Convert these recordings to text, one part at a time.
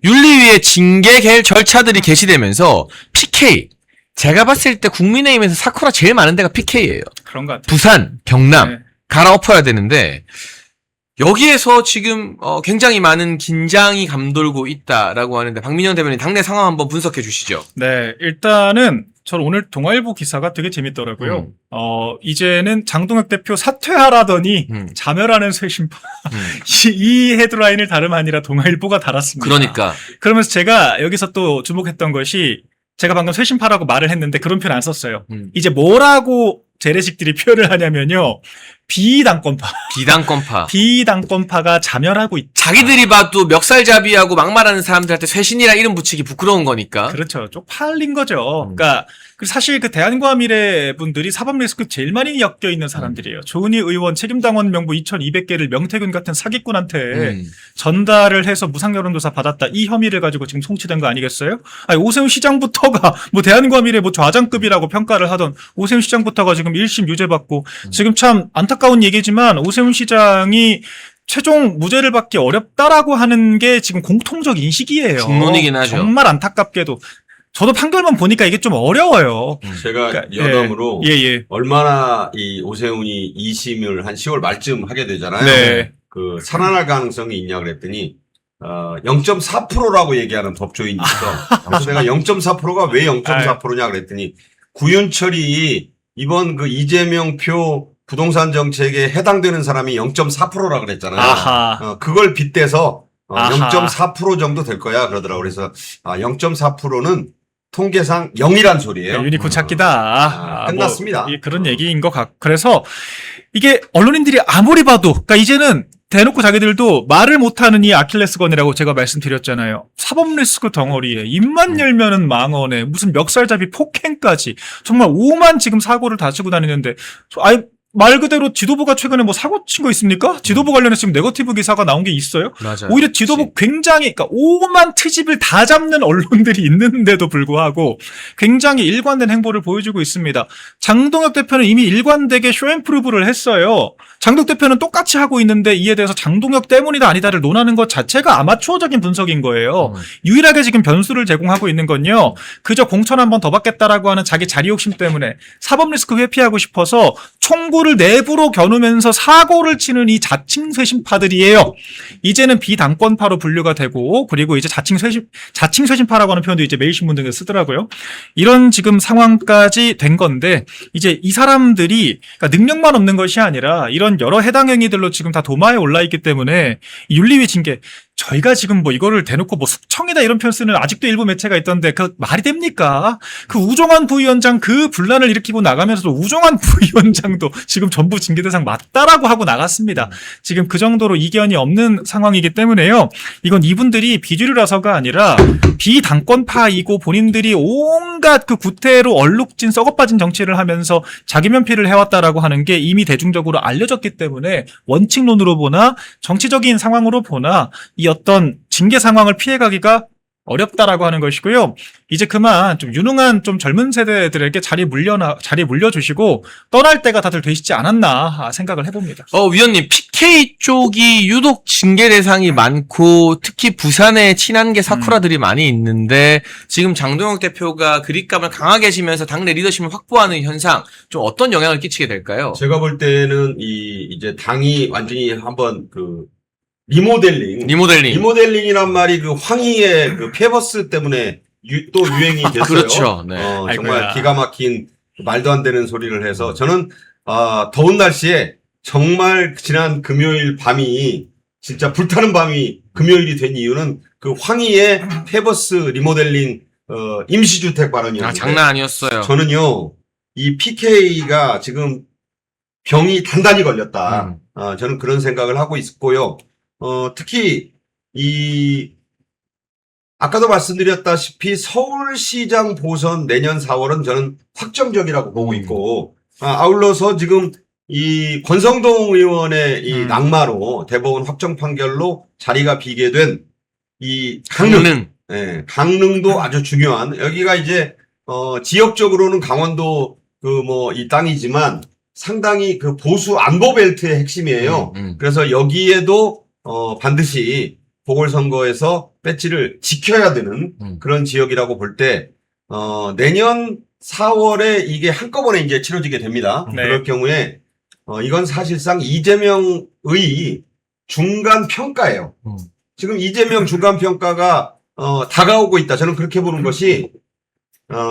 윤리위의 징계 절차들이 개시되면서 PK. 제가 봤을 때 국민의힘에서 사쿠라 제일 많은 데가 PK예요. 그런 것 같아요. 부산, 경남 네. 갈아엎어야 되는데 여기에서 지금 굉장히 많은 긴장이 감돌고 있다라고 하는데 박민영 대변인 당내 상황 한번 분석해 주시죠. 네, 일단은 저는 오늘 동아일보 기사가 되게 재밌더라고요. 이제는 장동혁 대표 사퇴하라더니 자멸하는 쇄신파. 이 헤드라인을 다름 아니라 동아일보가 달았습니다. 그러니까. 그러면서 제가 여기서 또 주목했던 것이 제가 방금 쇄신파라고 말을 했는데 그런 표현 안 썼어요. 이제 뭐라고 재래식들이 표현을 하냐면요. 비당권파. 비당권파. 비당권파가 자멸하고 있다. 자기들이 봐도 멱살잡이하고 막말하는 사람들한테 쇄신이라 이름 붙이기 부끄러운 거니까. 그렇죠. 쪽팔린 거죠. 그러니까 사실 그 대한과 미래 분들이 사법 리스크 제일 많이 엮여 있는 사람들이에요. 조은희 의원 책임당원 명부 2,200개를 명태균 같은 사기꾼한테 전달을 해서 무상 여론조사 받았다. 이 혐의를 가지고 지금 송치된 거 아니겠어요? 아니, 오세훈 시장부터가 뭐 대한과 미래 뭐 좌장급이라고 평가를 하던 오세훈 시장부터가 지금 1심 유죄 받고 지금 참 안타까운 얘기지만 오세훈 시장이 최종 무죄를 받기 어렵다라고 하는 게 지금 공통적 인식이에요. 중론이긴 하죠. 정말 안타깝게도. 저도 판결만 보니까 이게 좀 어려워요. 제가 그러니까, 여담으로 예. 얼마나 이 오세훈이 2심을 한 10월 말쯤 하게 되잖아요. 네. 그 살아날 가능성이 있냐 그랬더니 0.4%라고 얘기하는 법조인이 있어. 그래서 내가 0.4%가 왜 0.4%냐 그랬더니 구윤철이 이번 그 이재명 표 부동산 정책에 해당되는 사람이 0.4%라 그랬잖아요. 아하. 그걸 빗대서 아하. 0.4% 정도 될 거야 그러더라고. 그래서 0.4%는 통계상 0이란 소리예요. 네, 유니콘 찾기다. 끝났습니다. 뭐, 그런 얘기인 것 같고. 그래서 이게 언론인들이 아무리 봐도, 그러니까 이제는 대놓고 자기들도 말을 못하는 이 아킬레스건이라고 제가 말씀드렸잖아요. 사법 리스크 덩어리에 입만 열면은 망언에 무슨 멱살잡이 폭행까지 정말 오만 지금 사고를 다 치고 다니는데 말 그대로 지도부가 최근에 뭐 사고 친 거 있습니까? 지도부 관련해서 지금 네거티브 기사가 나온 게 있어요? 맞아요. 오히려 지도부 굉장히, 그러니까 오만 트집을 다 잡는 언론들이 있는데도 불구하고 굉장히 일관된 행보를 보여주고 있습니다. 장동혁 대표는 이미 일관되게 쇼앤프루브를 했어요. 장동혁 대표는 똑같이 하고 있는데 이에 대해서 장동혁 때문이다 아니다를 논하는 것 자체가 아마추어적인 분석인 거예요. 유일하게 지금 변수를 제공하고 있는 건요. 그저 공천 한 번 더 받겠다라고 하는 자기 자리 욕심 때문에 사법 리스크 회피하고 싶어서 총구를 내부로 겨누면서 사고를 치는 이 자칭 쇄신파들이에요. 이제는 비당권파로 분류가 되고 그리고 이제 자칭 쇄신파라고 하는 표현도 이제 매일신문 등에서 쓰더라고요. 이런 지금 상황까지 된 건데 이제 이 사람들이 그러니까 능력만 없는 것이 아니라 이런 여러 해당 행위들로 지금 다 도마에 올라 있기 때문에 윤리위 징계 저희가 지금 뭐 이거를 대놓고 뭐 숙청이다 이런 표현 쓰는 아직도 일부 매체가 있던데 그 말이 됩니까? 그 우종환 부위원장 그 분란을 일으키고 나가면서도 우종환 부위원장도 지금 전부 징계 대상 맞다라고 하고 나갔습니다. 지금 그 정도로 이견이 없는 상황이기 때문에요. 이건 이분들이 비주류라서가 아니라 비당권파이고 본인들이 온갖 그 구태로 얼룩진 썩어빠진 정치를 하면서 자기 면피를 해왔다라고 하는 게 이미 대중적으로 알려졌기 때문에 원칙론으로 보나 정치적인 상황으로 보나 이 어떤 징계 상황을 피해가기가 어렵다라고 하는 것이고요. 이제 그만 좀 유능한 좀 젊은 세대들에게 자리 물려주시고 떠날 때가 다들 되시지 않았나 생각을 해봅니다. 위원님, PK 쪽이 유독 징계 대상이 많고 특히 부산에 친한계 사쿠라들이 많이 있는데 지금 장동혁 대표가 그립감을 강하게 지면서 당내 리더십을 확보하는 현상 좀 어떤 영향을 끼치게 될까요? 제가 볼 때는 이제 당이 완전히 한번 그 리모델링이란 말이 그 황희의 그 페버스 때문에 또 유행이 됐어요. 그렇죠. 네. 정말 기가 막힌 말도 안 되는 소리를 해서 저는 더운 날씨에 정말 지난 금요일 밤이 진짜 불타는 밤이 금요일이 된 이유는 그 황희의 페버스 리모델링 임시주택 발언이었는데 장난 아니었어요. 저는요 이 PK가 지금 병이 단단히 걸렸다. 저는 그런 생각을 하고 있고요. 특히 아까도 말씀드렸다시피 서울시장 보선 내년 4월은 저는 확정적이라고 보고 있고, 아울러서 지금 이 권성동 의원의 이 낙마로 대법원 확정 판결로 자리가 비게 된 이 강릉. 예, 강릉도 아주 중요한, 여기가 이제, 지역적으로는 강원도 이 땅이지만 상당히 그 보수 안보 벨트의 핵심이에요. 그래서 여기에도 반드시 보궐선거에서 배지를 지켜야 되는 그런 지역이라고 볼 때, 내년 4월에 이게 한꺼번에 이제 치러지게 됩니다. 네. 그럴 경우에, 이건 사실상 이재명의 중간 평가예요. 지금 이재명 중간 평가가, 다가오고 있다. 저는 그렇게 보는 것이,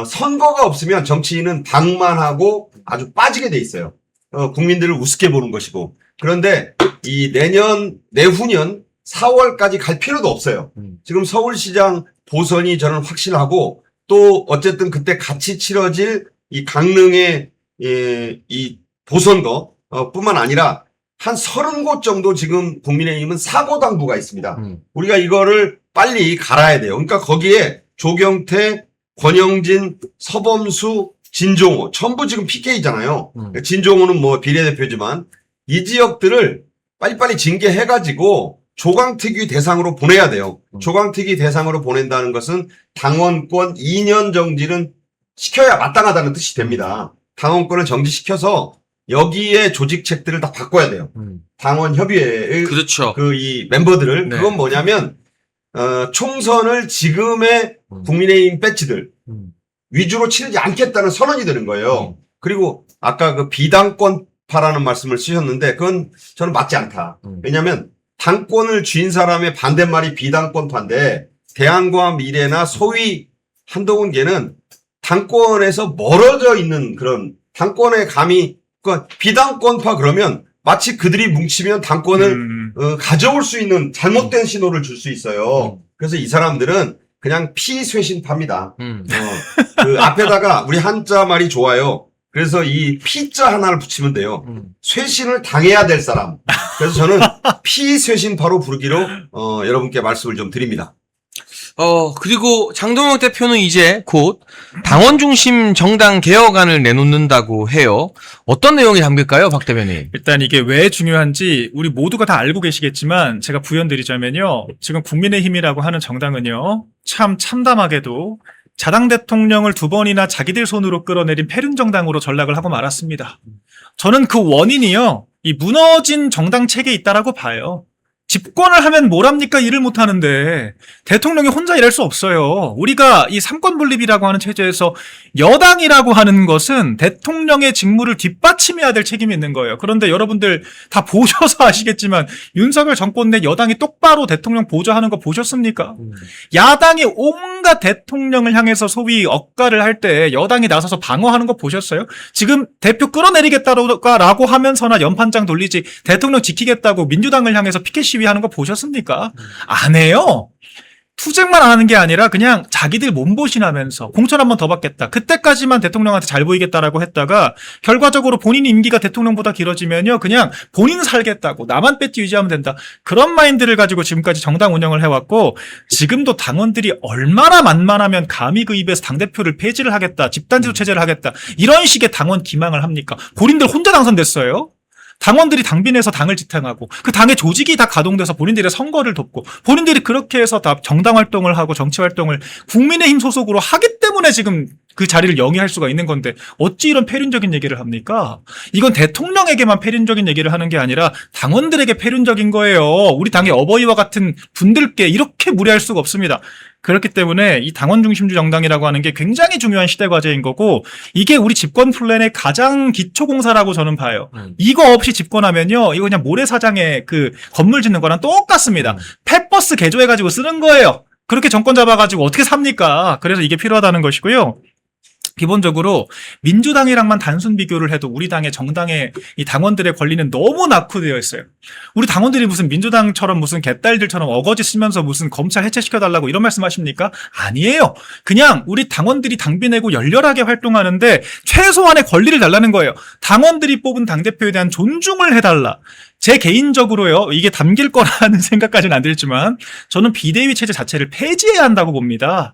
선거가 없으면 정치인은 당만하고 아주 빠지게 돼 있어요. 국민들을 우습게 보는 것이고. 그런데 이 내후년 4월까지 갈 필요도 없어요. 지금 서울시장 보선이 저는 확실하고 또 어쨌든 그때 같이 치러질 이 강릉의 이 보선거 뿐만 아니라 한 30곳 정도 지금 국민의힘은 사고당부가 있습니다. 우리가 이거를 빨리 갈아야 돼요. 그러니까 거기에 조경태, 권영진, 서범수, 진종호 전부 지금 PK잖아요. 진종호는 뭐 비례대표지만 이 지역들을 빨리빨리 징계해가지고 조강특위 대상으로 보내야 돼요. 조강특위 대상으로 보낸다는 것은 당원권 2년 정지는 시켜야 마땅하다는 뜻이 됩니다. 당원권을 정지시켜서 여기에 조직책들을 다 바꿔야 돼요. 당원 협의회의 그렇죠. 이 멤버들을 네. 그건 뭐냐면 총선을 지금의 국민의힘 배치들 위주로 치르지 않겠다는 선언이 되는 거예요. 그리고 아까 그 비당권파라는 말씀을 쓰셨는데 그건 저는 맞지 않다. 왜냐하면 당권을 쥔 사람의 반대말이 비당권파인데 대안과 미래나 소위 한동훈계는 당권에서 멀어져 있는 그런 당권의 감이 그러니까 비당권파 그러면 마치 그들이 뭉치면 당권을 가져올 수 있는 잘못된 신호를 줄 수 있어요. 그래서 이 사람들은 그냥 피쇄신파입니다. 그 앞에다가 우리 한자 말이 좋아요. 그래서 이 피자 하나를 붙이면 돼요. 쇄신을 당해야 될 사람. 그래서 저는 피쇄신파로 부르기로 여러분께 말씀을 좀 드립니다. 그리고 장동혁 대표는 이제 곧 당원 중심 정당 개혁안을 내놓는다고 해요. 어떤 내용이 담길까요, 박 대변인? 일단 이게 왜 중요한지 우리 모두가 다 알고 계시겠지만 제가 부연드리자면요. 지금 국민의힘이라고 하는 정당은요. 참 참담하게도 자당 대통령을 2번이나 자기들 손으로 끌어내린 패륜 정당으로 전락을 하고 말았습니다. 저는 그 원인이요. 이 무너진 정당 체계에 있다라고 봐요. 집권을 하면 뭘 합니까? 일을 못 하는데 대통령이 혼자 일할 수 없어요. 우리가 이 삼권 분립이라고 하는 체제에서 여당이라고 하는 것은 대통령의 직무를 뒷받침해야 될 책임이 있는 거예요. 그런데 여러분들 다 보셔서 아시겠지만 윤석열 정권 내 여당이 똑바로 대통령 보좌하는 거 보셨습니까? 야당이 온갖 대통령을 향해서 소위 억가를 할 때 여당이 나서서 방어하는 거 보셨어요? 지금 대표 끌어내리겠다라고 하면서나 연판장 돌리지 대통령 지키겠다고 민주당을 향해서 피켓 시위하는 거 보셨습니까? 안 해요. 투쟁만 안 하는 게 아니라 그냥 자기들 몸보신하면서 공천 한 번 더 받겠다. 그때까지만 대통령한테 잘 보이겠다라고 했다가 결과적으로 본인 임기가 대통령보다 길어지면요. 그냥 본인 살겠다고 나만 배지 유지하면 된다. 그런 마인드를 가지고 지금까지 정당 운영을 해왔고 지금도 당원들이 얼마나 만만하면 감히 그 입에서 당대표를 폐지를 하겠다. 집단지도 체제를 하겠다. 이런 식의 당원 기망을 합니까? 본인들 혼자 당선됐어요. 당원들이 당빈에서 당을 지탱하고 그 당의 조직이 다 가동돼서 본인들의 선거를 돕고 본인들이 그렇게 해서 다 정당 활동을 하고 정치 활동을 국민의힘 소속으로 하기 때문에 지금 그 자리를 영위할 수가 있는 건데 어찌 이런 패륜적인 얘기를 합니까? 이건 대통령에게만 패륜적인 얘기를 하는 게 아니라 당원들에게 패륜적인 거예요. 우리 당의 어버이와 같은 분들께 이렇게 무례할 수가 없습니다. 그렇기 때문에 이 당원 중심주 정당이라고 하는 게 굉장히 중요한 시대 과제인 거고 이게 우리 집권 플랜의 가장 기초 공사라고 저는 봐요. 이거 없이 집권하면요. 이거 그냥 모래사장에 그 건물 짓는 거랑 똑같습니다. 펫버스 개조해가지고 쓰는 거예요. 그렇게 정권 잡아가지고 어떻게 삽니까? 그래서 이게 필요하다는 것이고요. 기본적으로 민주당이랑만 단순 비교를 해도 우리 당의 정당의 이 당원들의 권리는 너무 낙후되어 있어요. 우리 당원들이 무슨 민주당처럼 무슨 개딸들처럼 어거지 쓰면서 무슨 검찰 해체시켜달라고 이런 말씀 하십니까? 아니에요. 그냥 우리 당원들이 당비 내고 열렬하게 활동하는데 최소한의 권리를 달라는 거예요. 당원들이 뽑은 당대표에 대한 존중을 해달라. 제 개인적으로요, 이게 담길 거라는 생각까지는 안 들지만 저는 비대위 체제 자체를 폐지해야 한다고 봅니다.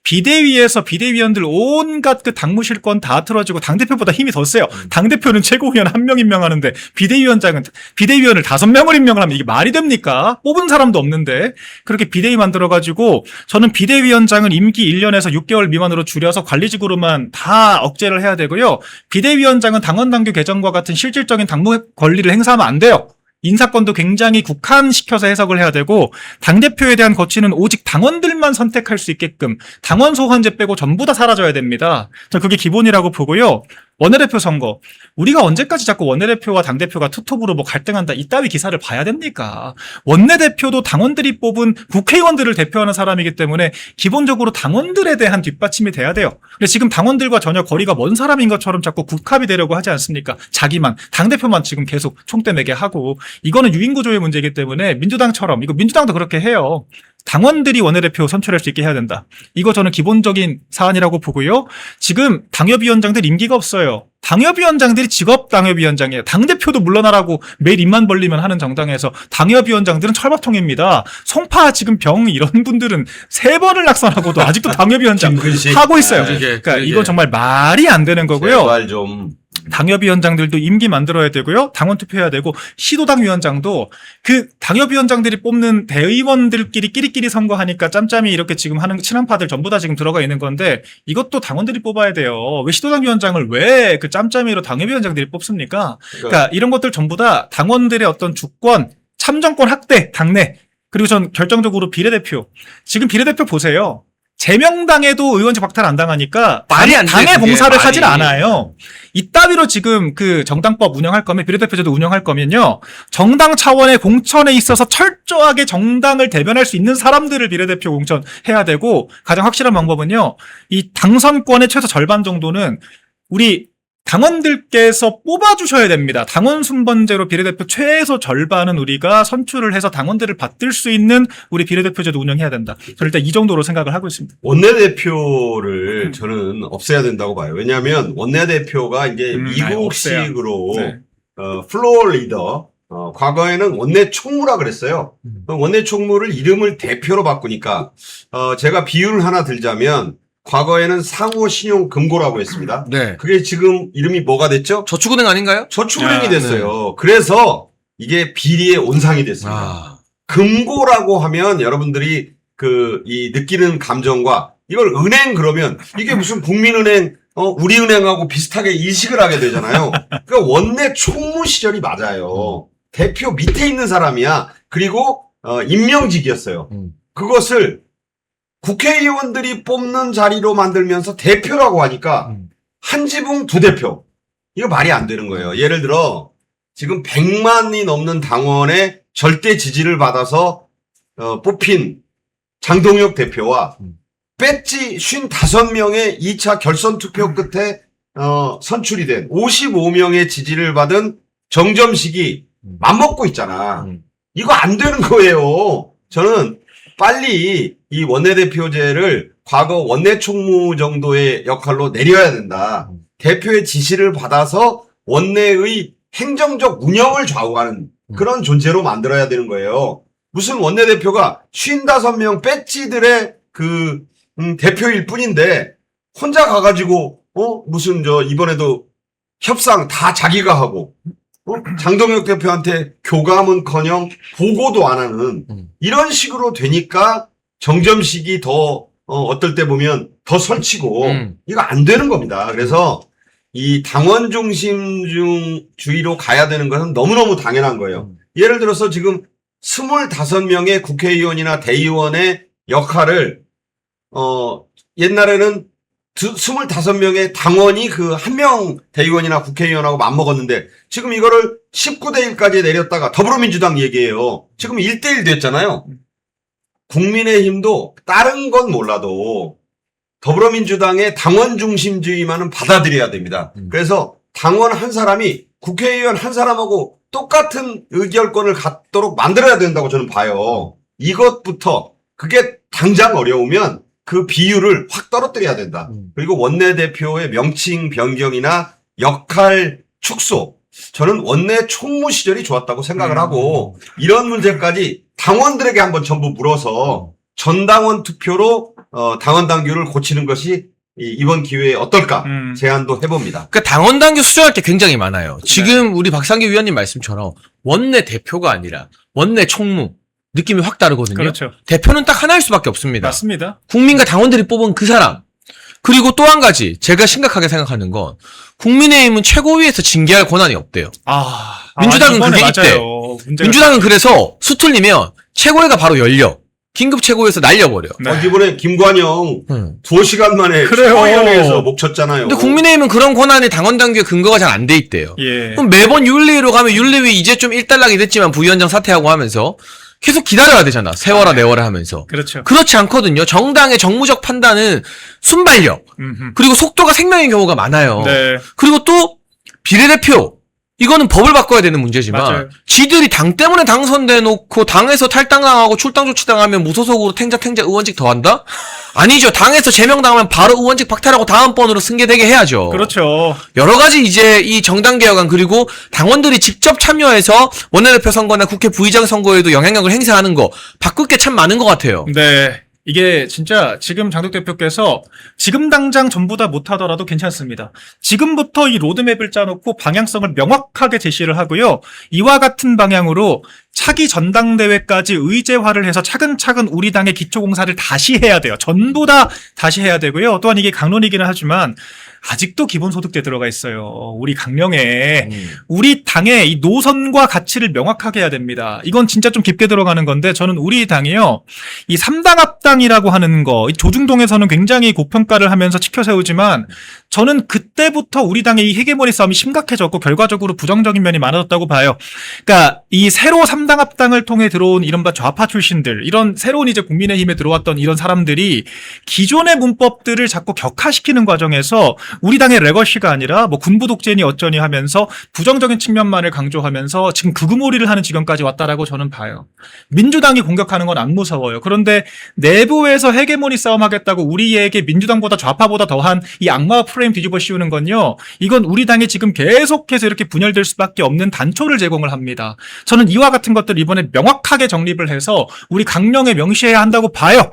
비대위에서 비대위원들 온갖 그 당무실권 다 틀어지고 당대표보다 힘이 더 세요. 당대표는 최고위원 1명 임명하는데 비대위원장은 비대위원을 5명을 임명을 하면 이게 말이 됩니까? 뽑은 사람도 없는데 그렇게 비대위 만들어가지고 저는 비대위원장은 임기 1년에서 6개월 미만으로 줄여서 관리직으로만 다 억제를 해야 되고요. 비대위원장은 당원당규 개정과 같은 실질적인 당무 권리를 행사하면 안 돼요. 인사권도 굉장히 국한시켜서 해석을 해야 되고 당대표에 대한 거취는 오직 당원들만 선택할 수 있게끔 당원 소환제 빼고 전부 다 사라져야 됩니다. 저 그게 기본이라고 보고요. 원내대표 선거. 우리가 언제까지 자꾸 원내대표와 당대표가 투톱으로 뭐 갈등한다 이따위 기사를 봐야 됩니까? 원내대표도 당원들이 뽑은 국회의원들을 대표하는 사람이기 때문에 기본적으로 당원들에 대한 뒷받침이 돼야 돼요. 근데 지금 당원들과 전혀 거리가 먼 사람인 것처럼 자꾸 국합이 되려고 하지 않습니까? 자기만, 당대표만 지금 계속 총대 매게 하고 이거는 유인구조의 문제이기 때문에 민주당처럼 이거 민주당도 그렇게 해요. 당원들이 원내대표 선출할 수 있게 해야 된다. 이거 저는 기본적인 사안이라고 보고요. 지금 당협위원장들 임기가 없어요. 당협위원장들이 직업 당협위원장이에요. 당대표도 물러나라고 매일 입만 벌리면 하는 정당에서 당협위원장들은 철밥통입니다. 송파 지금 병 이런 분들은 3번을 낙선하고도 아직도 당협위원장 김근식. 하고 있어요. 그러니까 이건 정말 말이 안 되는 거고요. 제발 좀. 당협위원장들도 임기 만들어야 되고요. 당원 투표해야 되고 시도당 위원장도 그 당협위원장들이 뽑는 대의원들끼리 끼리끼리 선거하니까 짬짬이 이렇게 지금 하는 친한파들 전부 다 지금 들어가 있는 건데 이것도 당원들이 뽑아야 돼요. 왜 시도당 위원장을 왜 그 짬짬이로 당협위원장들이 뽑습니까? 그러니까 이런 것들 전부 다 당원들의 어떤 주권, 참정권 확대, 당내 그리고 전 결정적으로 비례대표. 지금 비례대표 보세요. 제명당에도 의원직 박탈 안 당하니까 말이 안 돼, 당의 그게 봉사를 말이. 하질 않아요. 이따위로 지금 그 정당법 운영할 거면 비례대표제도 운영할 거면요. 정당 차원의 공천에 있어서 철저하게 정당을 대변할 수 있는 사람들을 비례대표 공천해야 되고 가장 확실한 방법은요. 이 당선권의 최소 절반 정도는 우리 당원들께서 뽑아주셔야 됩니다. 당원 순번제로 비례대표 최소 절반은 우리가 선출을 해서 당원들을 받들 수 있는 우리 비례대표제도 운영해야 된다. 저는 일단 이 정도로 생각을 하고 있습니다. 원내대표를 저는 없애야 된다고 봐요. 왜냐하면 원내대표가 이제 미국식으로 네. 플로어 리더, 과거에는 원내 총무라 그랬어요. 원내 총무를 이름을 대표로 바꾸니까 제가 비유를 하나 들자면 과거에는 상호 신용 금고라고 했습니다. 네. 그게 지금 이름이 뭐가 됐죠? 저축은행 아닌가요? 저축은행이 아, 됐어요. 그래서 이게 비리의 온상이 됐습니다. 아. 금고라고 하면 여러분들이 이 느끼는 감정과 이걸 은행 그러면 이게 무슨 국민은행, 우리은행하고 비슷하게 인식을 하게 되잖아요. 그러니까 원내 총무 시절이 맞아요. 대표 밑에 있는 사람이야. 그리고 임명직이었어요. 그것을 국회의원들이 뽑는 자리로 만들면서 대표라고 하니까 한 지붕 2대표. 이거 말이 안 되는 거예요. 예를 들어 지금 100만이 넘는 당원의 절대 지지를 받아서 뽑힌 장동혁 대표와 배지 55명의 2차 결선 투표 끝에 선출이 된 55명의 지지를 받은 정점식이 맘먹고 있잖아. 이거 안 되는 거예요. 저는 빨리 이 원내대표제를 과거 원내총무 정도의 역할로 내려야 된다. 대표의 지시를 받아서 원내의 행정적 운영을 좌우하는 그런 존재로 만들어야 되는 거예요. 무슨 원내대표가 55명 배지들의 대표일 뿐인데 혼자 가가지고 무슨 이번에도 협상 다 자기가 하고 장동혁 대표한테 교감은커녕 보고도 안 하는 이런 식으로 되니까 정점식이 더 어떨 때 보면 더 설치고 이거 안 되는 겁니다. 그래서 이 당원 중심주의로 가야 되는 것은 너무너무 당연한 거예요. 예를 들어서 지금 25명의 국회의원이나 대의원의 역할을 옛날에는 25명의 당원이 그 한 명 대의원이나 국회의원하고 맞먹었는데 지금 이거를 19대 1까지 내렸다가 더불어민주당 얘기예요. 지금 1대1 됐잖아요. 국민의힘도 다른 건 몰라도 더불어민주당의 당원 중심주의만은 받아들여야 됩니다. 그래서 당원 한 사람이 국회의원 한 사람하고 똑같은 의결권을 갖도록 만들어야 된다고 저는 봐요. 이것부터 그게 당장 어려우면 그 비율을 확 떨어뜨려야 된다. 그리고 원내대표의 명칭 변경이나 역할 축소. 저는 원내 총무 시절이 좋았다고 생각을 하고 이런 문제까지 당원들에게 한번 전부 물어서 전당원 투표로 당원 당규를 고치는 것이 이번 기회에 어떨까 제안도 해봅니다. 그러니까 당원 당규 수정할 게 굉장히 많아요. 지금 우리 박상기 위원님 말씀처럼 원내 대표가 아니라 원내 총무 느낌이 확 다르거든요. 그렇죠. 대표는 딱 하나일 수밖에 없습니다. 맞습니다. 국민과 당원들이 뽑은 그 사람. 그리고 또 한 가지 제가 심각하게 생각하는 건 국민의힘은 최고위에서 징계할 권한이 없대요. 민주당은 이번에 그게 있대. 맞아요. 문제가 민주당은 그래서 수틀리면 최고위가 바로 열려. 긴급 최고위에서 날려버려. 네. 이번에 김관영 2시간 만에 그래요. 최고위원회에서 목 쳤잖아요. 근데 국민의힘은 그런 권한이 당원 당규에 근거가 잘 안 돼 있대요. 예. 그럼 매번 윤리위로 가면 윤리위 이제 좀 일단락이 됐지만 부위원장 사퇴하고 하면서 계속 기다려야 되잖아. 세워라 내워라 하면서. 그렇죠. 그렇지 않거든요. 정당의 정무적 판단은 순발력 그리고 속도가 생명인 경우가 많아요. 네. 그리고 또 비례대표 이거는 법을 바꿔야 되는 문제지만 맞아요. 지들이 당 때문에 당선돼 놓고 당에서 탈당당하고 출당 조치당하면 무소속으로 탱자 의원직 더 한다? 아니죠. 당에서 제명당하면 바로 의원직 박탈하고 다음번으로 승계되게 해야죠. 그렇죠. 여러 가지 이제 이 정당 개혁안 그리고 당원들이 직접 참여해서 원내대표 선거나 국회 부의장 선거에도 영향력을 행사하는 거 바꿀 게 참 많은 것 같아요. 네. 이게 진짜 지금 장덕 대표께서 지금 당장 전부 다 못하더라도 괜찮습니다. 지금부터 이 로드맵을 짜놓고 방향성을 명확하게 제시를 하고요. 이와 같은 방향으로 차기 전당대회까지 의제화를 해서 차근차근 우리 당의 기초공사를 다시 해야 돼요. 전부 다 다시 해야 되고요. 또한 이게 강론이기는 하지만 아직도 기본소득세 들어가 있어요. 우리 강령에. 우리 당의 이 노선과 가치를 명확하게 해야 됩니다. 이건 진짜 좀 깊게 들어가는 건데 저는 우리 당이요. 이 3당 합당이라고 하는 거, 이 조중동에서는 굉장히 고평가를 하면서 치켜세우지만 저는 그때부터 우리 당의 이 헤게모니 싸움이 심각해졌고 결과적으로 부정적인 면이 많아졌다고 봐요. 그러니까 이 새로 3당 합당을 통해 들어온 이른바 좌파 출신들, 이런 새로운 이제 국민의힘에 들어왔던 이런 사람들이 기존의 문법들을 자꾸 격화시키는 과정에서 우리 당의 레거시가 아니라 뭐 군부 독재니 어쩌니 하면서 부정적인 측면만을 강조하면서 지금 극우몰이를 하는 지경까지 왔다라고 저는 봐요. 민주당이 공격하는 건 안 무서워요. 그런데 내부에서 헤게모니 싸움하겠다고 우리에게 민주당보다 좌파보다 더한 이 악마 프레임 뒤집어 씌우는 건요. 이건 우리 당이 지금 계속해서 이렇게 분열될 수밖에 없는 단초를 제공을 합니다. 저는 이와 같은 것들 이번에 명확하게 정립을 해서 우리 강령에 명시해야 한다고 봐요.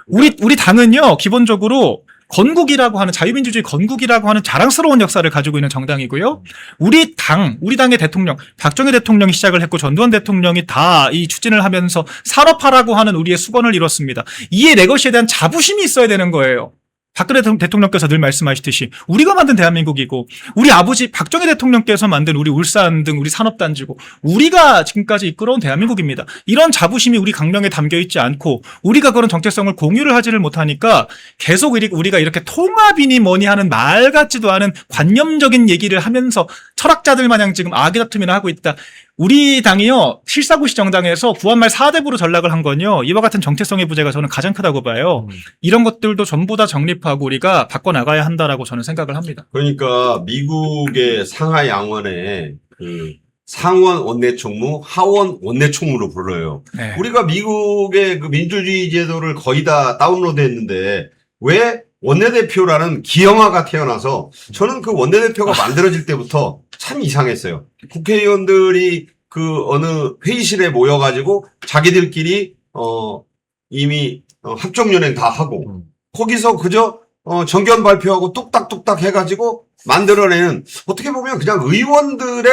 우리 당은요. 기본적으로 건국이라고 하는 자유민주주의 건국이라고 하는 자랑스러운 역사를 가지고 있는 정당이고요. 우리 당의 대통령 박정희 대통령이 시작을 했고 전두환 대통령이 다 이 추진을 하면서 산업화라고 하는 우리의 수건을 이뤘습니다. 이에 레거시에 대한 자부심이 있어야 되는 거예요. 박근혜 대통령께서 늘 말씀하시듯이 우리가 만든 대한민국이고 우리 아버지 박정희 대통령께서 만든 우리 울산 등 우리 산업단지고 우리가 지금까지 이끌어온 대한민국입니다. 이런 자부심이 우리 강령에 담겨있지 않고 우리가 그런 정체성을 공유를 하지를 못하니까 계속 우리가 이렇게 통합이니 뭐니 하는 말 같지도 않은 관념적인 얘기를 하면서 철학자들 마냥 지금 아기다툼이나 하고 있다. 우리 당이요, 실사구시 정당에서 구한말 4대부로 전락을 한 건요, 이와 같은 정체성의 부재가 저는 가장 크다고 봐요. 이런 것들도 전부 다 정립하고 우리가 바꿔나가야 한다라고 저는 생각을 합니다. 그러니까 미국의 상하이 양원에 그 상원 원내총무, 하원 원내총무로 불러요. 네. 우리가 미국의 그 민주주의 제도를 거의 다 다운로드 했는데 왜 원내대표라는 기형아가 태어나서 저는 그 원내대표가 만들어질 때부터 참 이상했어요. 국회의원들이 그 어느 회의실에 모여가지고 자기들끼리 이미 합종연행 다 하고 거기서 그저 정견 발표하고 뚝딱뚝딱 해가지고 만들어내는 어떻게 보면 그냥 의원들의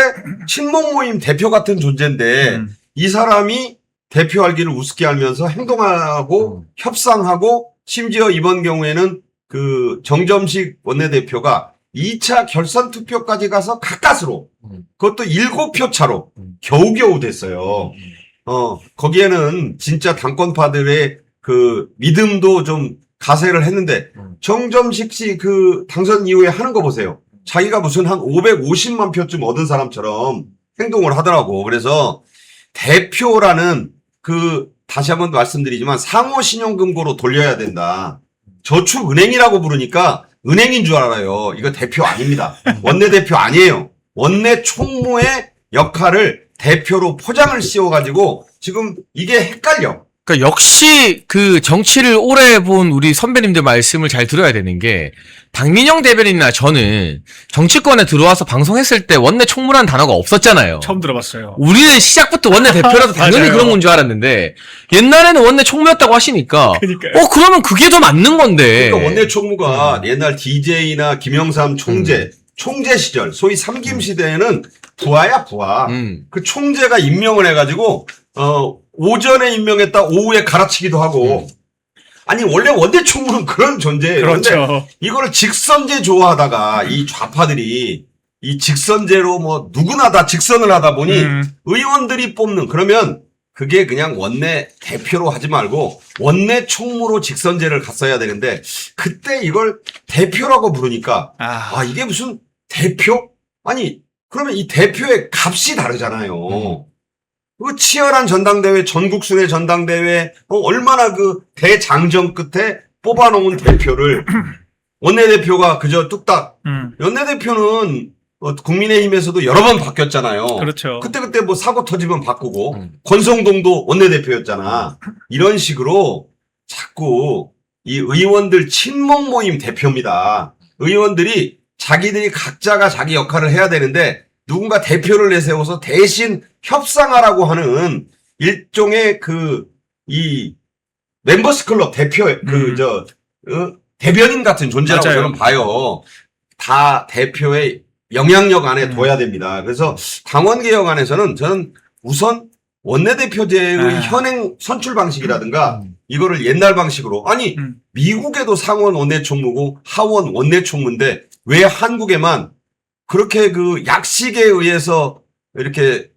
친목 모임 대표 같은 존재인데 이 사람이 대표할 길을 우습게 알면서 행동하고 협상하고 심지어 이번 경우에는 그 정점식 원내대표가 2차 결선 투표까지 가서 가까스로 그것도 7표 차로 겨우겨우 됐어요. 거기에는 진짜 당권파들의 그 믿음도 좀 가세를 했는데 정점식 씨 그 당선 이후에 하는 거 보세요. 자기가 무슨 한 550만 표쯤 얻은 사람처럼 행동을 하더라고. 그래서 대표라는 그 다시 한번 말씀드리지만 상호신용금고로 돌려야 된다. 저축은행이라고 부르니까 은행인 줄 알아요. 이거 대표 아닙니다. 원내대표 아니에요. 원내 총무의 역할을 대표로 포장을 씌워가지고 지금 이게 헷갈려. 그러니까 역시 그 정치를 오래 본 우리 선배님들 말씀을 잘 들어야 되는 게 박민영 대변인이나 저는 정치권에 들어와서 방송했을 때 원내 총무라는 단어가 없었잖아요. 처음 들어봤어요. 우리는 시작부터 원내 대표라서 당연히 맞아요. 그런 건 줄 알았는데 옛날에는 원내 총무였다고 하시니까 그러니까요. 그러면 그게 더 맞는 건데. 그러니까 원내 총무가 옛날 DJ나 김영삼 총재 시절 소위 삼김 시대에는 부하야 부하. 그 총재가 임명을 해가지고 오전에 임명했다 오후에 갈아치기도 하고 아니 원래 원내 총무는 그런 존재예요. 그런데 그렇죠. 이거를 직선제 좋아하다가 이 좌파들이 이 직선제로 뭐 누구나 다 직선을 하다 보니 의원들이 뽑는 그러면 그게 그냥 원내 대표로 하지 말고 원내 총무로 직선제를 갔어야 되는데 그때 이걸 대표라고 부르니까 아 이게 무슨 대표? 아니 그러면 이 대표의 값이 다르잖아요. 그 치열한 전당대회, 전국순회 전당대회, 얼마나 그 대장정 끝에 뽑아놓은 대표를 원내대표가 그저 뚝딱. 원내대표는 국민의힘에서도 여러 번 바뀌었잖아요. 그렇죠. 그때 뭐 사고 터지면 바꾸고 권성동도 원내대표였잖아. 이런 식으로 자꾸 이 의원들 친목 모임 대표입니다. 의원들이 자기들이 각자가 자기 역할을 해야 되는데 누군가 대표를 내세워서 대신 협상하라고 하는 일종의 이 멤버스 클럽 대표 대변인 같은 존재라고 맞아요. 저는 봐요. 다 대표의 영향력 안에 둬야 됩니다. 그래서 당원 개혁 안에서는 저는 우선 원내대표제의 현행 선출 방식이라든가 이거를 옛날 방식으로 아니 미국에도 상원 원내총무고 하원 원내총무인데 왜 한국에만 그렇게 그 약식에 의해서 이렇게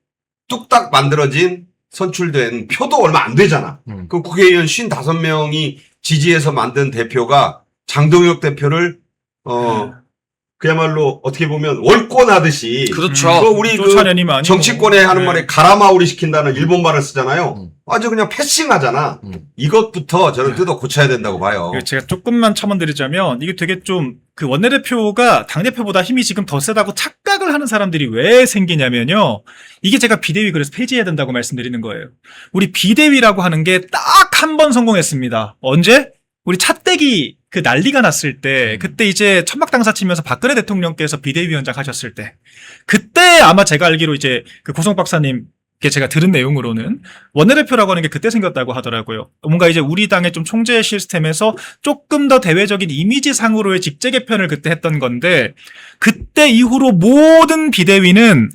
뚝딱 만들어진 선출된 표도 얼마 안 되잖아. 그 국회의원 55명이 지지해서 만든 대표가 장동혁 대표를 그야말로 어떻게 보면 월권하듯이 그렇죠. 우리 쫓아내니 많이 정치권에 하는 말에 가라마우리 시킨다는 일본 말을 쓰잖아요. 아주 그냥 패싱하잖아. 이것부터 저는 뜯어 고쳐야 된다고 봐요. 제가 조금만 첨언드리자면 이게 되게 좀 그 원내대표가 당대표보다 힘이 지금 더 세다고 착각을 하는 사람들이 왜 생기냐면요. 이게 제가 비대위 그래서 폐지해야 된다고 말씀드리는 거예요. 우리 비대위라고 하는 게 딱 한 번 성공했습니다. 언제? 우리 차떼기 그 난리가 났을 때 그때 이제 천막당사 치면서 박근혜 대통령께서 비대위원장 하셨을 때 그때 아마 제가 알기로 이제 그 고성 박사님 제가 들은 내용으로는 원내대표라고 하는 게 그때 생겼다고 하더라고요. 뭔가 이제 우리 당의 좀 총재 시스템에서 조금 더 대외적인 이미지상으로의 직제 개편을 그때 했던 건데 그때 이후로 모든 비대위는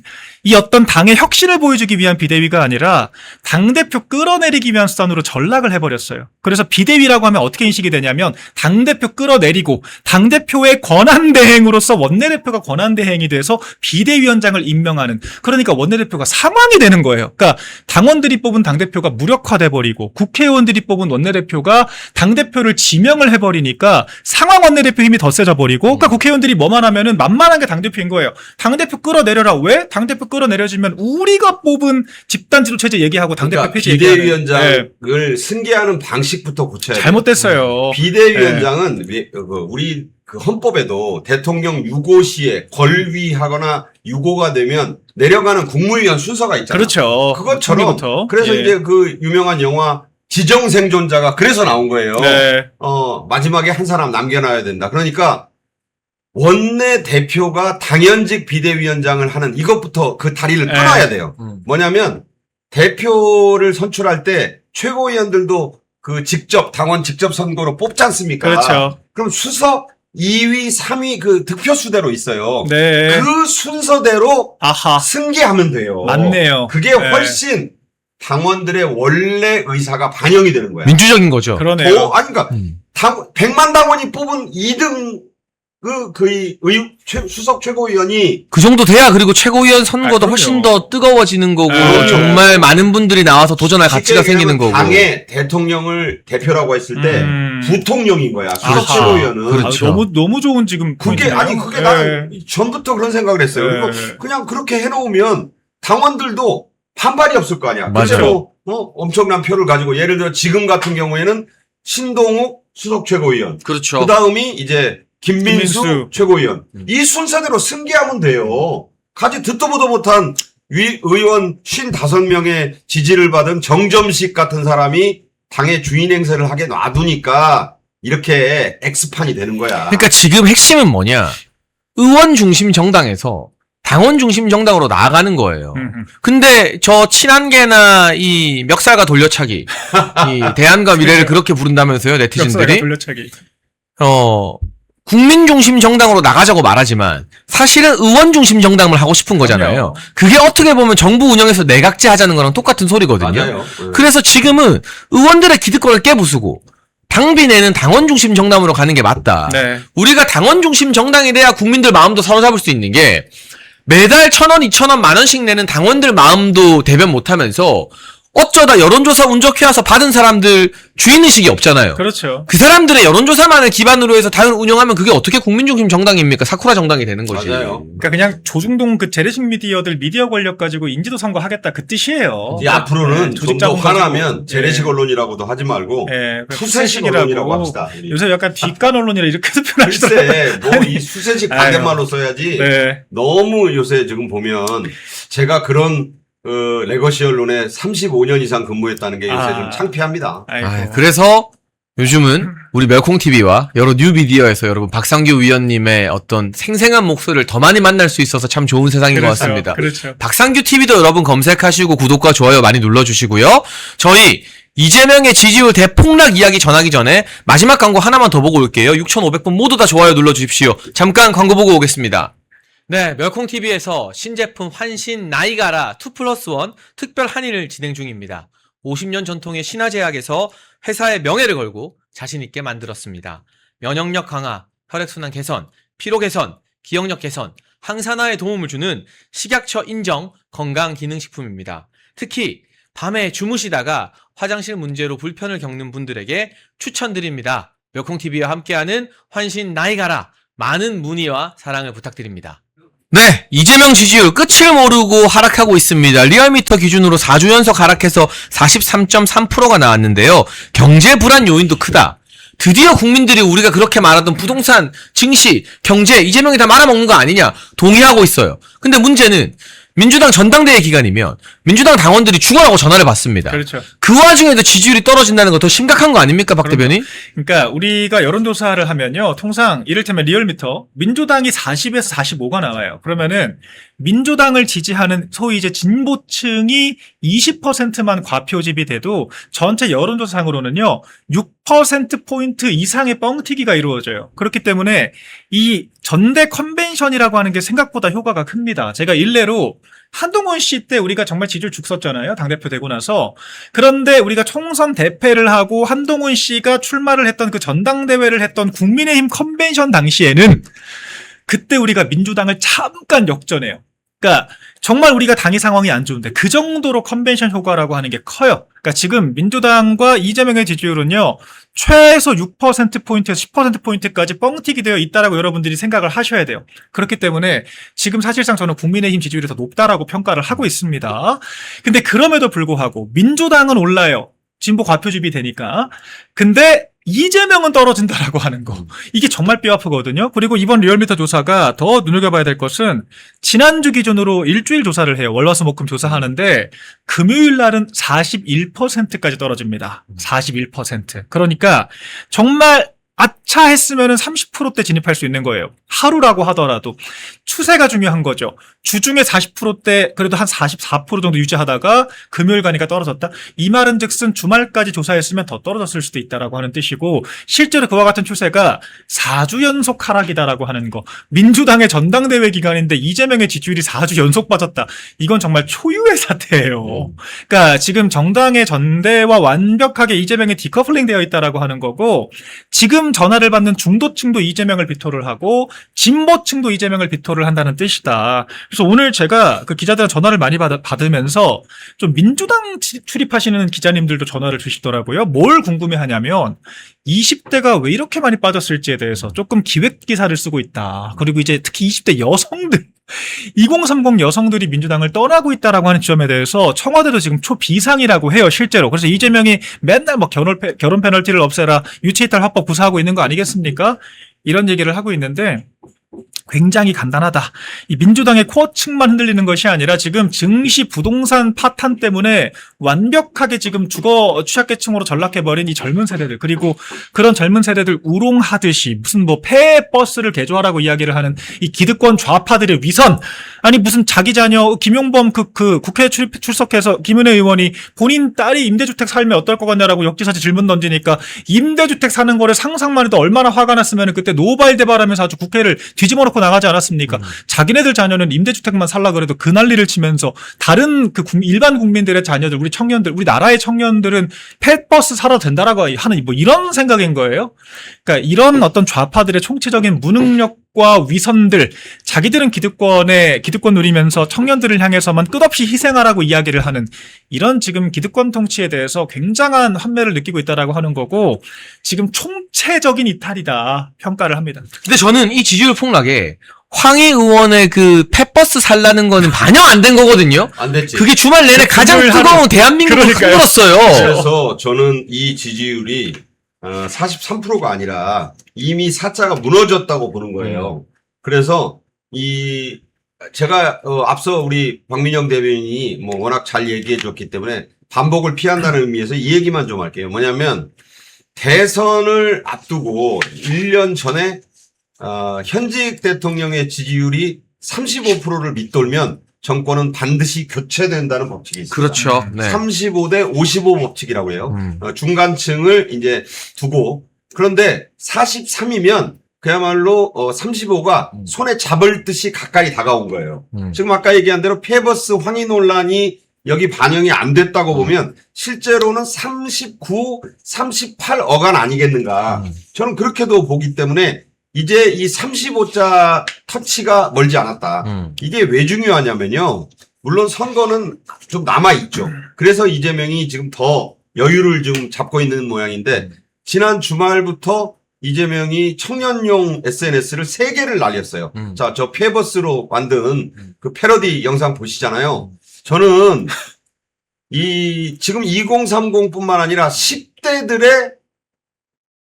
이 어떤 당의 혁신을 보여주기 위한 비대위가 아니라 당대표 끌어내리기 위한 수단으로 전락을 해버렸어요. 그래서 비대위라고 하면 어떻게 인식이 되냐면 당대표 끌어내리고 당대표의 권한대행으로서 원내대표가 권한대행이 돼서 비대위원장을 임명하는 그러니까 원내대표가 상황이 되는 거예요. 그러니까 당원들이 뽑은 당대표가 무력화돼버리고 국회의원들이 뽑은 원내대표가 당대표를 지명을 해버리니까 상황 원내대표 힘이 더 세져버리고 그러니까 국회의원들이 뭐만 하면은 만만한 게 당대표인 거예요. 당대표 끌어내려라. 왜? 당대표 끌어내려지면 우리가 뽑은 집단지도 체제 얘기하고 당대표 그러니까 폐지 비대위원장을 승계하는 방식부터 고쳐야 돼요. 잘못됐어요. 비대위원장은 우리 그 헌법에도 대통령 유고 시에 걸위하거나 유고가 되면 내려가는 국무위원 순서가 있잖아요. 그렇죠. 그것처럼 처음부터. 그래서 이제 그 유명한 영화 지정생존자가 그래서 나온 거예요. 네. 마지막에 한 사람 남겨놔야 된다. 그러니까 원내 대표가 당연직 비대위원장을 하는 이것부터 그 다리를 끊어야 돼요. 뭐냐면 대표를 선출할 때 최고위원들도 그 당원 직접 선거로 뽑지 않습니까? 그렇죠. 그럼 수석 2위, 3위 그 득표수대로 있어요. 네. 그 순서대로 아하. 승계하면 돼요. 맞네요. 그게 네. 훨씬 당원들의 원래 의사가 반영이 되는 거야. 민주적인 거죠. 그러네요. 그러니까 100만 당원이 뽑은 2등 수석 최고위원이 그 정도 돼야 그리고 최고위원 선거도 그럼요. 훨씬 더 뜨거워지는 거고 네. 정말 많은 분들이 나와서 도전할 가치가 쉽게 생기는 얘기하면 거고. 당의 대통령을 대표라고 했을 때 부통령인 거야. 수석 아하. 최고위원은. 그렇죠. 너무 좋은 지금 그게 포인트네요. 나는 전부터 그런 생각을 했어요. 네. 그리고 그냥 그렇게 해놓으면 당원들도 반발이 없을 거 아니야. 맞아요. 그대로 엄청난 표를 가지고 예를 들어 지금 같은 경우에는 신동욱 수석 최고위원. 그렇죠. 그 다음이 이제 김민수 김민수. 최고위원. 이 순서대로 승계하면 돼요. 가지 듣도 보도 못한 의원 55명의 지지를 받은 정점식 같은 사람이 당의 주인 행세를 하게 놔두니까 이렇게 X판이 되는 거야. 그러니까 지금 핵심은 뭐냐? 의원 중심 정당에서 당원 중심 정당으로 나아가는 거예요. 근데 저 친한계나 이 멱살과 돌려차기, 이 대안과 미래를 그렇게 부른다면서요, 네티즌들이? 돌려차기. 국민 중심 정당으로 나가자고 말하지만 사실은 의원 중심 정당을 하고 싶은 거잖아요. 그게 어떻게 보면 정부 운영에서 내각제 하자는 거랑 똑같은 소리거든요. 맞아요. 그래서 지금은 의원들의 기득권을 깨부수고 당비내는 당원 중심 정당으로 가는 게 맞다. 네. 우리가 당원 중심 정당이 돼야 국민들 마음도 사로잡을 수 있는 게 매달 1,000원, 2,000원, 10,000원씩 내는 당원들 마음도 대변 못하면서 어쩌다 여론조사 운 좋게 와서 받은 사람들 주인의식이 없잖아요. 그렇죠. 그 사람들의 여론조사만을 기반으로 해서 당을 운영하면 그게 어떻게 국민중심 정당입니까? 사쿠라 정당이 되는 거지. 맞아요. 그러니까 그냥 조중동 그 재래식 미디어들 미디어 권력 가지고 인지도 선거하겠다 그 뜻이에요. 이제 앞으로는 좀 더 조직자본 화나면 가지고. 재래식 언론이라고도 하지 말고 예, 그 수세식 언론이라고 합시다. 요새 약간 뒷간 언론이라 이렇게도 표현하시죠. 글쎄, 뭐 이 수세식 반대말로 써야지. 네. 너무 요새 지금 보면 제가 그런 레거시 언론에 35년 이상 근무했다는 게 요새 좀 창피합니다. 아이고. 그래서 요즘은 우리 멸콩TV와 여러 뉴미디어에서 여러분 박상규 위원님의 어떤 생생한 목소리를 더 많이 만날 수 있어서 참 좋은 세상인 것 같습니다. 그렇죠. 박상규 TV도 여러분 검색하시고 구독과 좋아요 많이 눌러주시고요. 저희 이재명의 지지율 대폭락 이야기 전하기 전에 마지막 광고 하나만 더 보고 올게요. 6,500분 모두 다 좋아요 눌러주십시오. 잠깐 광고 보고 오겠습니다. 네, 멸콩TV에서 신제품 환신 나이가라 2+1 특별 한일을 진행 중입니다. 50년 전통의 신화제약에서 회사의 명예를 걸고 자신있게 만들었습니다. 면역력 강화, 혈액순환 개선, 피로 개선, 기억력 개선, 항산화에 도움을 주는 식약처 인정 건강기능식품입니다. 특히 밤에 주무시다가 화장실 문제로 불편을 겪는 분들에게 추천드립니다. 멸콩TV와 함께하는 환신 나이가라 많은 문의와 사랑을 부탁드립니다. 네, 이재명 지지율 끝을 모르고 하락하고 있습니다. 리얼미터 기준으로 4주 연속 하락해서 43.3%가 나왔는데요. 경제 불안 요인도 크다. 드디어 국민들이 우리가 그렇게 말하던 부동산, 증시, 경제, 이재명이 다 말아먹는 거 아니냐 동의하고 있어요. 근데 문제는 민주당 전당대회 기간이면 민주당 당원들이 죽어라고 전화를 받습니다. 그렇죠. 그 와중에도 지지율이 떨어진다는 거 더 심각한 거 아닙니까, 박 대변인? 그러니까 우리가 여론조사를 하면요. 통상 이를테면 리얼미터 민주당이 40에서 45가 나와요. 그러면은 민주당을 지지하는 소위 이제 진보층이 20%만 과표집이 돼도 전체 여론조사상으로는요. 6%포인트 이상의 뻥튀기가 이루어져요. 그렇기 때문에 이 전대 컨벤션이라고 하는 게 생각보다 효과가 큽니다. 제가 일례로 한동훈 씨 때 우리가 정말 지지율 죽 썼잖아요. 당대표 되고 나서. 그런데 우리가 총선 대패를 하고 한동훈 씨가 출마를 했던 그 전당대회를 했던 국민의힘 컨벤션 당시에는 그때 우리가 민주당을 잠깐 역전해요. 그러니까 정말 우리가 당의 상황이 안 좋은데 그 정도로 컨벤션 효과라고 하는 게 커요. 그러니까 지금 민주당과 이재명의 지지율은요. 최소 6%포인트에서 10%포인트까지 뻥튀기 되어 있다라고 여러분들이 생각을 하셔야 돼요. 그렇기 때문에 지금 사실상 저는 국민의힘 지지율이 더 높다라고 평가를 하고 있습니다. 근데 그럼에도 불구하고 민주당은 올라요. 진보 과표집이 되니까. 근데 이재명은 떨어진다라고 하는 거. 이게 정말 뼈아프거든요. 그리고 이번 리얼미터 조사가 더 눈여겨봐야 될 것은 지난주 기준으로 일주일 조사를 해요. 월화수목금 조사하는데 금요일 날은 41%까지 떨어집니다. 41%. 그러니까 정말 아차 했으면은 30%대 진입할 수 있는 거예요. 하루라고 하더라도 추세가 중요한 거죠. 주중에 40%대 그래도 한 44% 정도 유지하다가 금요일 가니까 떨어졌다. 이 말은 즉슨 주말까지 조사했으면 더 떨어졌을 수도 있다라고 하는 뜻이고 실제로 그와 같은 추세가 4주 연속 하락이다라고 하는 거. 민주당의 전당대회 기간인데 이재명의 지지율이 4주 연속 빠졌다. 이건 정말 초유의 사태예요. 그러니까 지금 정당의 전대와 완벽하게 이재명이 디커플링 되어 있다라고 하는 거고 지금 전화를 받는 중도층도 이재명을 비토를 하고 진보층도 이재명을 비토를 한다는 뜻이다. 그래서 오늘 제가 그 기자들한테 전화를 많이 받으면서 좀 민주당 출입하시는 기자님들도 전화를 주시더라고요. 뭘 궁금해하냐면 20대가 왜 이렇게 많이 빠졌을지에 대해서 조금 기획 기사를 쓰고 있다. 그리고 이제 특히 20대 여성들 2030 여성들이 민주당을 떠나고 있다라고 하는 지점에 대해서 청와대도 지금 초비상이라고 해요, 실제로. 그래서 이재명이 맨날 뭐 결혼 페널티를 없애라, 유체이탈 화법 구사하고 있는 거 아니겠습니까? 이런 얘기를 하고 있는데 굉장히 간단하다. 이 민주당의 코어층만 흔들리는 것이 아니라 지금 증시 부동산 파탄 때문에 완벽하게 지금 주거 취약계층으로 전락해버린 이 젊은 세대들, 그리고 그런 젊은 세대들 우롱하듯이 무슨 뭐 폐버스를 개조하라고 이야기를 하는 이 기득권 좌파들의 위선. 아니 무슨 자기 자녀 김용범 그 국회에 출석해서 김은혜 의원이 본인 딸이 임대주택 살면 어떨 것 같냐라고 역지사지 질문 던지니까 임대주택 사는 거를 상상만 해도 얼마나 화가 났으면 그때 노발대발하면서 아주 국회를 뒤집어 놓고 내놓고 나가지 않았습니까? 자기네들 자녀는 임대주택만 살라 그래도 그 난리를 치면서 다른 그 일반 국민들의 자녀들, 우리 청년들, 우리 나라의 청년들은 펫버스 사러 된다라고 하는 뭐 이런 생각인 거예요. 그러니까 이런 어떤 좌파들의 총체적인 무능력과 위선들, 자기들은 기득권 누리면서 청년들을 향해서만 끝없이 희생하라고 이야기를 하는 이런 지금 기득권 통치에 대해서 굉장한 환멸을 느끼고 있다라고 하는 거고, 지금 총체적인 이탈이다 평가를 합니다. 근데 저는 이 지지율 폭락에 황희 의원의 그 펫버스 살라는 거는 반영 안 된 거거든요. 안 됐지. 그게 주말 내내 가장 뜨거운 대한민국을 그러니까요. 흔들었어요. 그래서 저는 이 지지율이 43%가 아니라 이미 사자가 무너졌다고 보는 거예요. 그래서 제가 앞서 우리 박민영 대변인이 뭐 워낙 잘 얘기해 줬기 때문에 반복을 피한다는 의미에서 이 얘기만 좀 할게요. 뭐냐면 대선을 앞두고 1년 전에 현직 대통령의 지지율이 35%를 밑돌면 정권은 반드시 교체된다는 법칙이 있습니다. 그렇죠. 네. 35대 55 법칙이라고 해요. 중간층을 이제 두고, 그런데 43이면 그야말로 35가 손에 잡을 듯이 가까이 다가온 거예요. 지금 아까 얘기한 대로 페버스 황희 논란이 여기 반영이 안 됐다고 보면 실제로는 39, 38 어간 아니겠는가. 저는 그렇게도 보기 때문에 이제 이 35자 터치가 멀지 않았다. 이게 왜 중요하냐면요. 물론 선거는 좀 남아있죠. 그래서 이재명이 지금 더 여유를 좀 잡고 있는 모양인데, 지난 주말부터 이재명이 청년용 SNS를 3개를 날렸어요. 자, 저 페버스로 만든 그 패러디 영상 보시잖아요. 저는 지금 2030뿐만 아니라 10대들의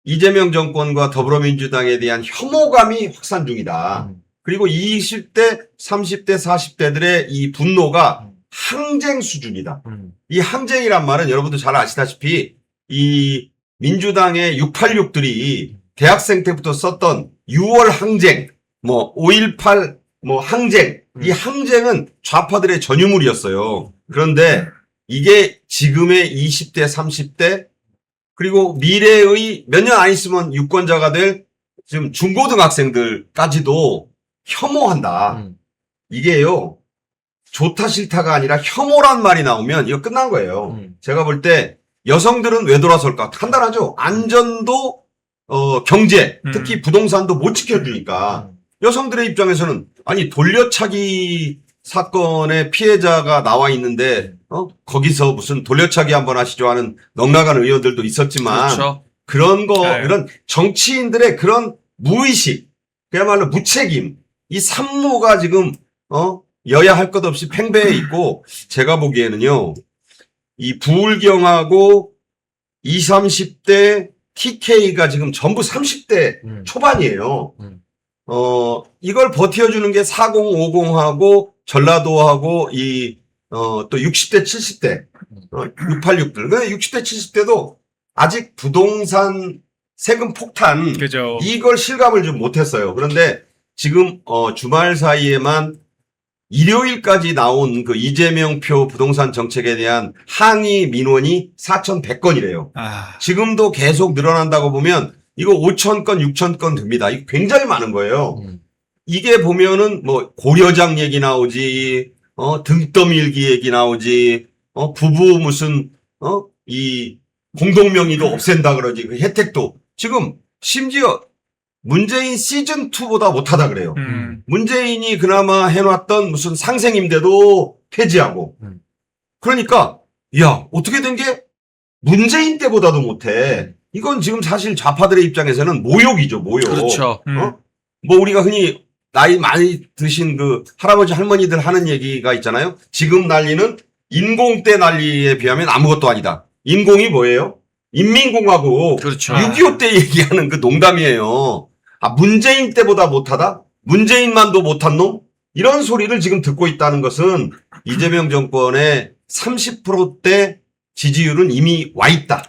이재명 정권과 더불어민주당에 대한 혐오감이 확산 중이다. 그리고 20대, 30대, 40대들의 이 분노가 항쟁 수준이다. 이 항쟁이란 말은 여러분도 잘 아시다시피 이 민주당의 686들이 대학생 때부터 썼던 6월 항쟁, 뭐 5.18 뭐 항쟁, 이 항쟁은 좌파들의 전유물이었어요. 그런데 이게 지금의 20대, 30대 그리고 미래의 몇 년 안 있으면 유권자가 될 지금 중고등학생들까지도 혐오한다. 이게요, 좋다 싫다가 아니라 혐오란 말이 나오면 이거 끝난 거예요. 제가 볼 때 여성들은 왜 돌아설까? 간단하죠. 안전도, 경제, 특히 부동산도 못 지켜주니까 여성들의 입장에서는 아니 돌려차기 사건의 피해자가 나와 있는데 거기서 무슨 돌려차기 한번 하시죠 하는 넉나간 의원들도 있었지만, 그렇죠. 그런 거, 네. 이런 정치인들의 그런 무의식, 그야말로 무책임, 이 산모가 지금 여야 할 것 없이 팽배해 있고, 제가 보기에는요, 이 부울경하고 20, 30대 TK가 지금 전부 30대 초반이에요. 이걸 버텨주는 게 4050하고 전라도하고 또 60대, 70대, 686들. 근데 60대, 70대도 아직 부동산 세금 폭탄, 그죠. 이걸 실감을 좀 못했어요. 그런데 지금 주말 사이에만 일요일까지 나온 그 이재명 표 부동산 정책에 대한 항의 민원이 4,100건이래요. 지금도 계속 늘어난다고 보면 이거 5,000건, 6,000건 됩니다. 이거 굉장히 많은 거예요. 이게 보면은 뭐 고려장 얘기 나오지, 등떠밀기 얘기 나오지, 부부 무슨, 이 공동명의도 없앤다 그러지, 그 혜택도. 지금 심지어 문재인 시즌2보다 못하다 그래요. 문재인이 그나마 해놨던 무슨 상생임대도 폐지하고. 그러니까, 야, 어떻게 된 게 문재인 때보다도 못해. 이건 지금 사실 좌파들의 입장에서는 모욕이죠, 모욕. 그렇죠. 뭐 우리가 흔히 나이 많이 드신 그 할아버지 할머니들 하는 얘기가 있잖아요. 지금 난리는 인공 때 난리에 비하면 아무것도 아니다. 인공이 뭐예요? 인민공화국. 그렇죠. 6.25 때 얘기하는 그 농담이에요. 문재인 때보다 못하다? 문재인만도 못한 놈? 이런 소리를 지금 듣고 있다는 것은 이재명 정권의 30%대 지지율은 이미 와 있다.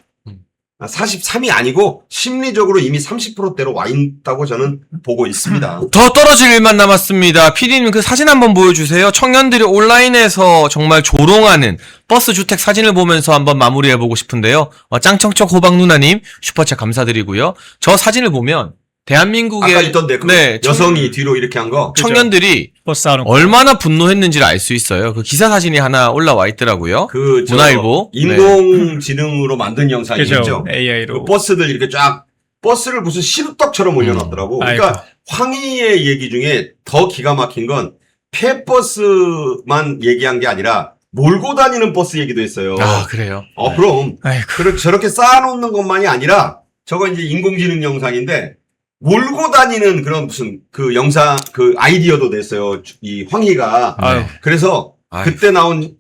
43이 아니고 심리적으로 이미 30%대로 와 있다고 저는 보고 있습니다. 더 떨어질 일만 남았습니다. PD님 그 사진 한번 보여주세요. 청년들이 온라인에서 정말 조롱하는 버스 주택 사진을 보면서 한번 마무리해보고 싶은데요. 짱청청 호박 누나님 슈퍼챗 감사드리고요. 저 사진을 보면 대한민국의 아까 있던데 그 네, 여성이 뒤로 이렇게 한 거. 청년들이 버스 하는 거. 얼마나 분노했는지를 알 수 있어요. 그 기사 사진이 하나 올라와 있더라고요. 그 문화일보. 인공지능으로 만든 영상이죠. 그죠. AI로. 그 버스들 이렇게 쫙 버스를 무슨 시루떡처럼 올려놨더라고. 그러니까 아이고. 황희의 얘기 중에 더 기가 막힌 건 폐버스만 얘기한 게 아니라 몰고 다니는 버스 얘기도 했어요. 아, 그래요? 그럼 아이고. 저렇게 쌓아놓는 것만이 아니라 저거 이제 인공지능 영상인데 몰고 다니는 그런 무슨 그 영상 그 아이디어도 냈어요. 이 황희가. 아유. 그래서 아이고. 그때 나온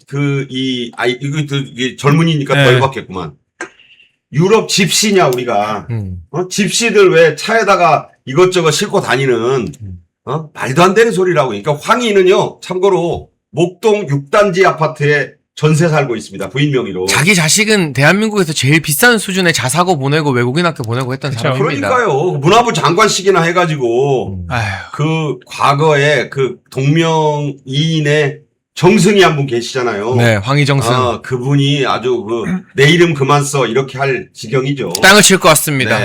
이게 젊은이니까 더 네. 해봤겠구만. 유럽 집시냐 우리가. 집시들 왜 차에다가 이것저것 싣고 다니는 말도 안 되는 소리라고. 그러니까 황희는요 참고로 목동 6단지 아파트에 전세 살고 있습니다. 부인 명의로. 자기 자식은 대한민국에서 제일 비싼 수준의 자사고 보내고 외국인 학교 보내고 했던 그쵸. 사람입니다. 그러니까요. 문화부 장관식이나 해가지고 아유. 그 과거에 그 동명이인의 정승이 한 분 계시잖아요. 네, 황희정승. 그분이 아주 내 이름 그만 써 이렇게 할 지경이죠. 땅을 칠 것 같습니다. 네.